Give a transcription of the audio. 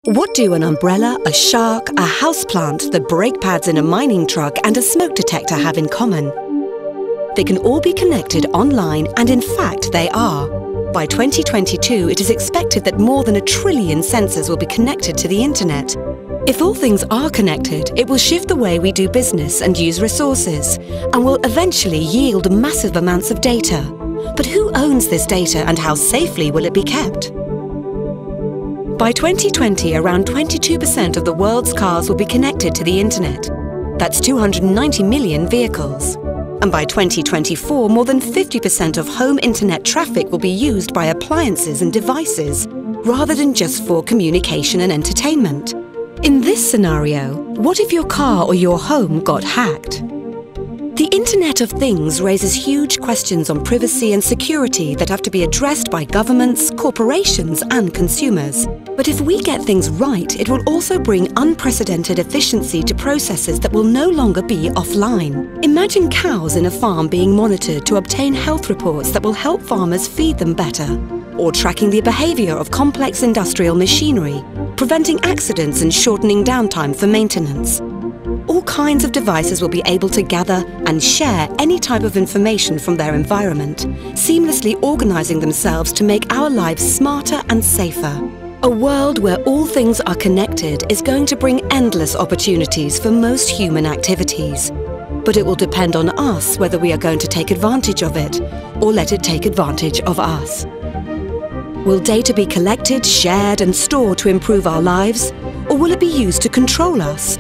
What do an umbrella, a shark, a houseplant, the brake pads in a mining truck and a smoke detector have in common? They can all be connected online, and in fact they are. By 2022, it is expected that more than 1 trillion sensors will be connected to the internet. If all things are connected, it will shift the way we do business and use resources, and will eventually yield massive amounts of data. But who owns this data and how safely will it be kept? By 2020, around 22% of the world's cars will be connected to the internet. That's 290 million vehicles. And by 2024, more than 50% of home internet traffic will be used by appliances and devices, rather than just for communication and entertainment. In this scenario, what if your car or your home got hacked? The Internet of Things raises huge questions on privacy and security that have to be addressed by governments, corporations and consumers. But if we get things right, it will also bring unprecedented efficiency to processes that will no longer be offline. Imagine cows in a farm being monitored to obtain health reports that will help farmers feed them better, or tracking the behavior of complex industrial machinery, preventing accidents and shortening downtime for maintenance. All kinds of devices will be able to gather and share any type of information from their environment, seamlessly organizing themselves to make our lives smarter and safer. A world where all things are connected is going to bring endless opportunities for most human activities. But it will depend on us whether we are going to take advantage of it or let it take advantage of us. Will data be collected, shared and stored to improve our lives? Or will it be used to control us?